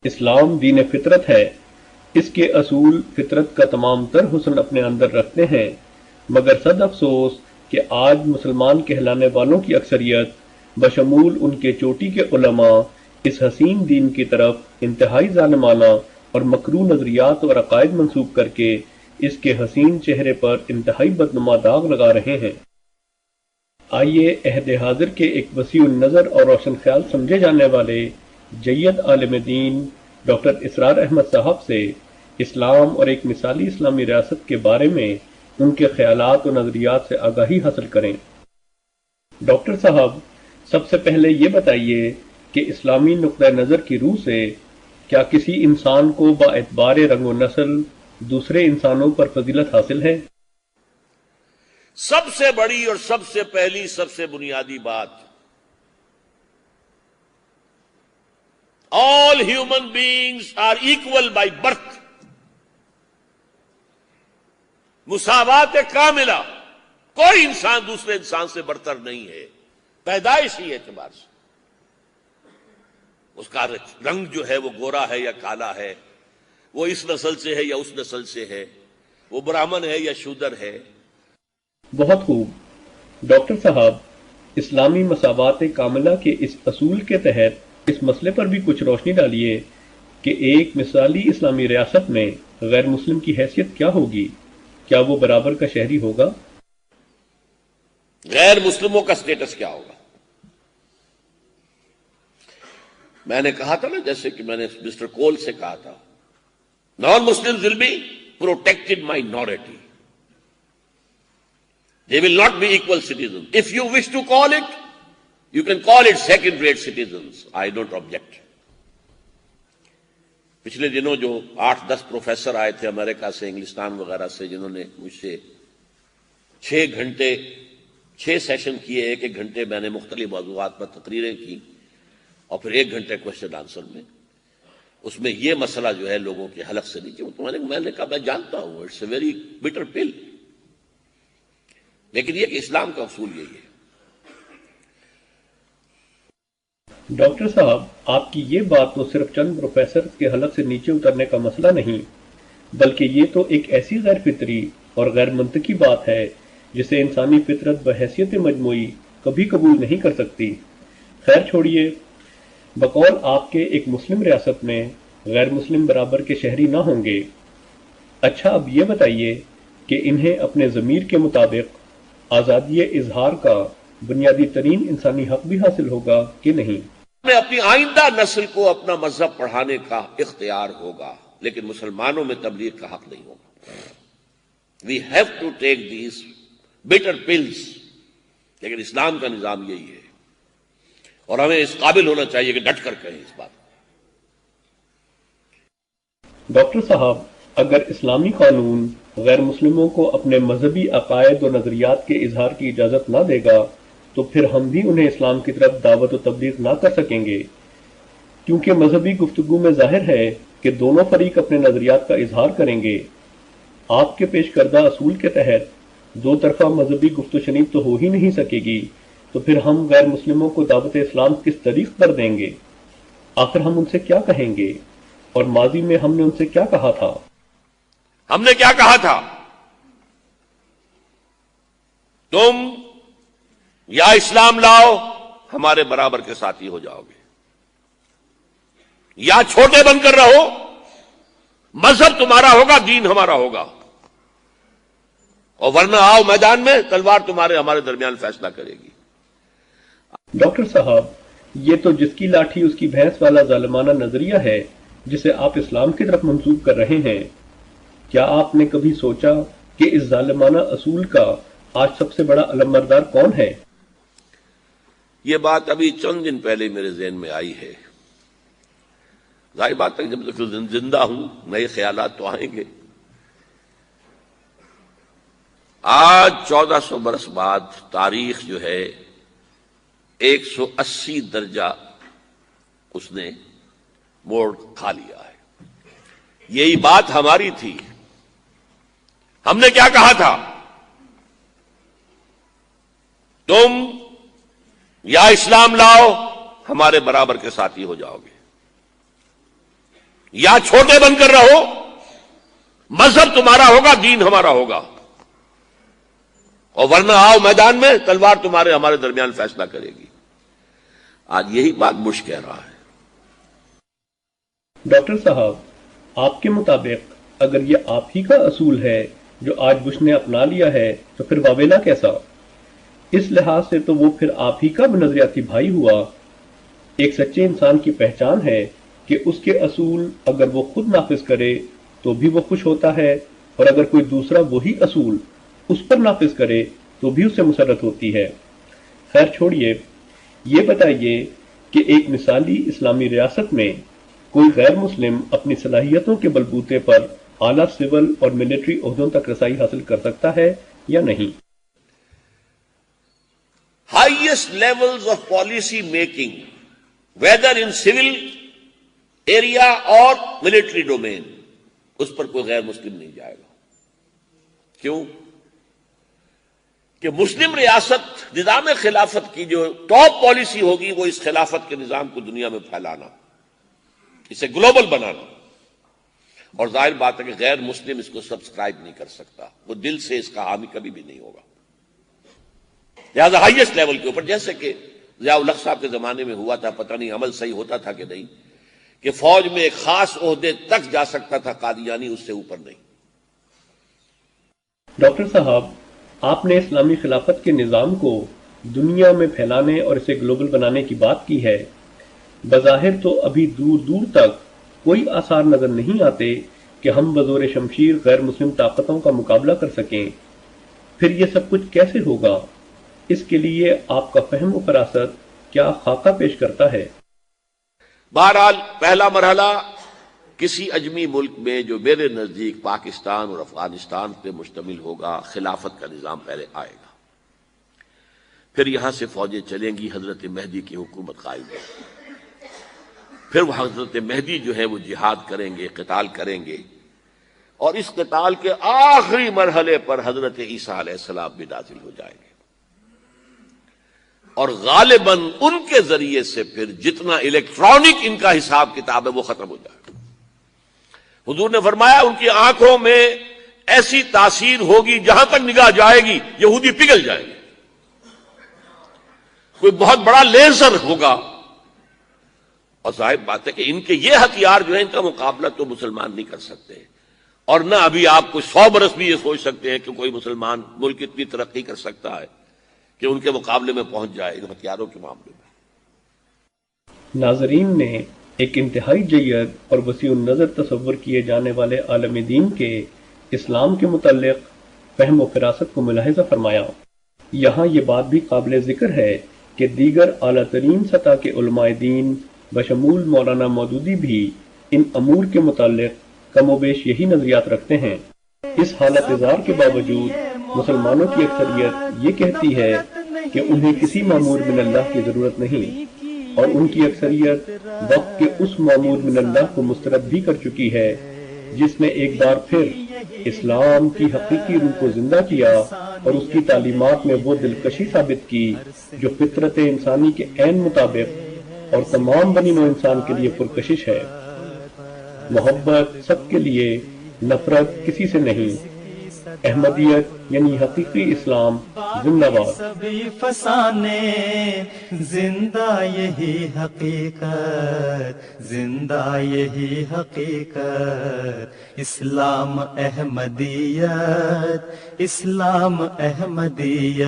اسلام دین فطرت ہے، اس کے اصول فطرت کا تمام تر حسن اپنے اندر رکھتے ہیں، مگر صد افسوس کہ آج مسلمان کہلانے والوں کی اکثریت بشمول ان کے چوٹی کے علماء اس حسین دین کی طرف انتہائی ظالمانہ اور مکروہ نظریات اور عقائد منسوب کر کے اس کے حسین چہرے پر انتہائی بدنما داغ لگا رہے ہیں۔ آئیے عہد حاضر کے ایک وسیع النظر اور روشن خیال سمجھے جانے والے جید عالم دین ڈاکٹر اسرار احمد صاحب سے اسلام اور ایک مثالی اسلامی ریاست کے بارے میں ان کے خیالات و نظریات سے آگاہی حاصل کریں۔ ڈاکٹر صاحب، سب سے پہلے یہ بتائیے کہ اسلامی نقطہ نظر کی روح سے کیا کسی انسان کو با اعتبار رنگ و نسل دوسرے انسانوں پر فضیلت حاصل ہے؟ سب سے بڑی اور سب سے پہلی سب سے بنیادی بات، all human beings are equal by birth. مساوات کاملہ، کوئی انسان دوسرے انسان سے برتر نہیں ہے پیدائشی اعتبار سے۔ اس کا رنگ جو ہے وہ گورا ہے یا کالا ہے، وہ اس نسل سے ہے یا اس نسل سے ہے، وہ برہمن ہے یا شودر ہے۔ بہت خوب۔ ڈاکٹر صاحب، اسلامی مساوات کاملہ کے اس اصول کے تحت اس مسئلے پر بھی کچھ روشنی ڈالیے کہ ایک مثالی اسلامی ریاست میں غیر مسلم کی حیثیت کیا ہوگی؟ کیا وہ برابر کا شہری ہوگا؟ غیر مسلموں کا سٹیٹس کیا ہوگا؟ میں نے کہا تھا نا، جیسے کہ میں نے مسٹر کول سے کہا تھا، non Muslim will be protected minority, they will not be equal citizens. If you wish to call it, you can call it second rate citizens. I don't object. پچھلے دنوں جو 8-10 پروفیسر آئے تھے امریکہ سے، انگلستان وغیرہ سے، جنہوں نے مجھ سے 6 گھنٹے 6 سیشن کیے، ایک گھنٹے میں نے مختلف موضوعات پر تقریریں کی اور پھر 1 گھنٹے کوشچن آنسر میں، اس میں یہ مسئلہ جو ہے لوگوں کے حلق سے نیچے، میں نے کہا میں جانتا ہوں، اٹس اے ویری بٹر پل، لیکن یہ کہ اسلام کا اصول یہی ہے۔ ڈاکٹر صاحب، آپ کی یہ بات تو صرف چند پروفیسر کے حلق سے نیچے اترنے کا مسئلہ نہیں، بلکہ یہ تو ایک ایسی غیر فطری اور غیر منطقی بات ہے جسے انسانی فطرت بحیثیت مجموعی کبھی قبول نہیں کر سکتی۔ خیر چھوڑیے، بقول آپ کے ایک مسلم ریاست میں غیر مسلم برابر کے شہری نہ ہوں گے۔ اچھا، اب یہ بتائیے کہ انہیں اپنے ضمیر کے مطابق آزادی اظہار کا بنیادی ترین انسانی حق بھی حاصل ہوگا کہ نہیں؟ میں اپنی آئندہ نسل کو اپنا مذہب پڑھانے کا اختیار ہوگا، لیکن مسلمانوں میں تبلیغ کا حق نہیں ہوگا۔ We have to take these bitter pills, لیکن اسلام کا نظام یہی ہے اور ہمیں اس قابل ہونا چاہیے کہ ڈٹ کر کہیں اس بات۔ ڈاکٹر صاحب، اگر اسلامی قانون غیر مسلموں کو اپنے مذہبی عقائد و نظریات کے اظہار کی اجازت نہ دے گا تو پھر ہم بھی انہیں اسلام کی طرف دعوت و تبلیغ نہ کر سکیں گے، کیونکہ مذہبی گفتگو میں ظاہر ہے کہ دونوں فریق اپنے نظریات کا اظہار کریں گے۔ آپ کے پیش کردہ اصول کے تحت دو طرفہ مذہبی گفت و شنید تو ہو ہی نہیں سکے گی، تو پھر ہم غیر مسلموں کو دعوت اسلام کس طریق پر دیں گے؟ آخر ہم ان سے کیا کہیں گے؟ اور ماضی میں ہم نے ان سے کیا کہا تھا؟ ہم نے کیا کہا تھا؟ تم یا اسلام لاؤ، ہمارے برابر کے ساتھی ہو جاؤ گے، یا چھوٹے بن کر رہو، مذہب تمہارا ہوگا، دین ہمارا ہوگا، اور ورنہ آؤ میدان میں، تلوار تمہارے ہمارے درمیان فیصلہ کرے گی۔ ڈاکٹر صاحب، یہ تو جس کی لاٹھی اس کی بھینس والا ظالمانہ نظریہ ہے جسے آپ اسلام کی طرف منسوب کر رہے ہیں۔ کیا آپ نے کبھی سوچا کہ اس ظالمانہ اصول کا آج سب سے بڑا علمبردار کون ہے؟ یہ بات ابھی چند دن پہلے میرے ذہن میں آئی ہے۔ ظاہر بات ہے، جب تک زندہ ہوں نئے خیالات تو آئیں گے۔ آج 1400 برس بعد تاریخ جو ہے 180 درجہ اس نے موڑ کھا لیا ہے۔ یہی بات ہماری تھی۔ ہم نے کیا کہا تھا؟ تم یا اسلام لاؤ، ہمارے برابر کے ساتھی ہو جاؤ گے، یا چھوٹے بن کر رہو، مذہب تمہارا ہوگا، دین ہمارا ہوگا، اور ورنہ آؤ میدان میں، تلوار تمہارے ہمارے درمیان فیصلہ کرے گی۔ آج یہی بات بش کہہ رہا ہے۔ ڈاکٹر صاحب، آپ کے مطابق اگر یہ آپ ہی کا اصول ہے جو آج بش نے اپنا لیا ہے تو پھر واویلا کیسا؟ اس لحاظ سے تو وہ پھر آپ ہی کا نظریاتی بھائی ہوا۔ ایک سچے انسان کی پہچان ہے کہ اس کے اصول اگر وہ خود نافذ کرے تو بھی وہ خوش ہوتا ہے، اور اگر کوئی دوسرا وہی اصول اس پر نافذ کرے تو بھی اسے مسرت ہوتی ہے۔ خیر چھوڑیے، یہ بتائیے کہ ایک مثالی اسلامی ریاست میں کوئی غیر مسلم اپنی صلاحیتوں کے بلبوتے پر اعلیٰ سول اور ملٹری عہدوں تک رسائی حاصل کر سکتا ہے یا نہیں؟ Highest levels of policy making, whether in civil area or military domain, اس پر کوئی غیر مسلم نہیں جائے گا۔ کیوں؟ کہ مسلم ریاست نظام خلافت کی جو ٹاپ پالیسی ہوگی وہ اس خلافت کے نظام کو دنیا میں پھیلانا، اسے گلوبل بنانا، اور ظاہر بات ہے کہ غیر مسلم اس کو سبسکرائب نہیں کر سکتا، وہ دل سے اس کا حامی کبھی بھی نہیں ہوگا۔ لہٰذا ہائیسٹ لیول کے اوپر، جیسے کہ ضیاء الحق صاحب کے زمانے میں ہوا تھا، پتہ نہیں عمل صحیح ہوتا تھا کہ نہیں، کہ فوج میں ایک خاص عہدے تک جا سکتا تھا قادیانی، اس سے اوپر نہیں۔ ڈاکٹر صاحب، آپ نے اسلامی خلافت کے نظام کو دنیا میں پھیلانے اور اسے گلوبل بنانے کی بات کی ہے۔ بظاہر تو ابھی دور دور تک کوئی آثار نظر نہیں آتے کہ ہم بزور شمشیر غیر مسلم طاقتوں کا مقابلہ کر سکیں۔ پھر یہ سب کچھ کیسے ہوگا؟ اس کے لیے آپ کا فہم و فراست کیا خاکہ پیش کرتا ہے؟ بہرحال پہلا مرحلہ کسی اجمی ملک میں جو میرے نزدیک پاکستان اور افغانستان پہ مشتمل ہوگا، خلافت کا نظام پہلے آئے گا، پھر یہاں سے فوجیں چلیں گی، حضرت مہدی کی حکومت قائم ہوگی، پھر وہ حضرت مہدی جو ہے وہ جہاد کریں گے، قتال کریں گے، اور اس قتال کے آخری مرحلے پر حضرت عیسیٰ علیہ السلام بھی نازل ہو جائیں گے، اور غالباً ان کے ذریعے سے پھر جتنا الیکٹرانک ان کا حساب کتاب ہے وہ ختم ہو جائے گا۔ حضور نے فرمایا ان کی آنکھوں میں ایسی تاثیر ہوگی، جہاں تک نگاہ جائے گی یہودی پگھل جائیں گے، کوئی بہت بڑا لیزر ہوگا، اور ظاہر بات ہے کہ ان کے یہ ہتھیار جو ہے ان کا مقابلہ تو مسلمان نہیں کر سکتے، اور نہ ابھی آپ کو 100 برس بھی یہ سوچ سکتے ہیں کہ کوئی مسلمان ملک اتنی ترقی کر سکتا ہے کہ ان کے مقابلے میں پہنچ جائے ان ہتھیاروں کے معاملے میں۔ ناظرین نے ایک انتہائی جید اور وسیع النظر تصور کیے جانے والے عالم دین کے اسلام کے متعلق فہم و فراست کو ملاحظہ فرمایا۔ یہاں یہ بات بھی قابل ذکر ہے کہ دیگر اعلیٰ ترین سطح کے علماء دین بشمول مولانا مودودی بھی ان امور کے متعلق کم و بیش یہی نظریات رکھتے ہیں۔ اس حالت ازار کے باوجود مسلمانوں کی اکثریت یہ کہتی ہے کہ انہیں کسی معمور من اللہ کی ضرورت نہیں، اور ان کی اکثریت وقت کے اس معمور من اللہ کو مسترد بھی کر چکی ہے جس نے ایک بار پھر اسلام کی حقیقی روح کو زندہ کیا اور اس کی تعلیمات میں وہ دلکشی ثابت کی جو فطرت انسانی کے عین مطابق اور تمام بنی نوع انسان کے لیے پرکشش ہے۔ محبت سب کے لیے، نفرت کسی سے نہیں۔ احمدیت یعنی حقیقی اسلام زندہ باد۔ سبھی فسانے زندہ یہی حقیقت، زندہ یہی حقیقت، اسلام احمدیت، اسلام احمدیت۔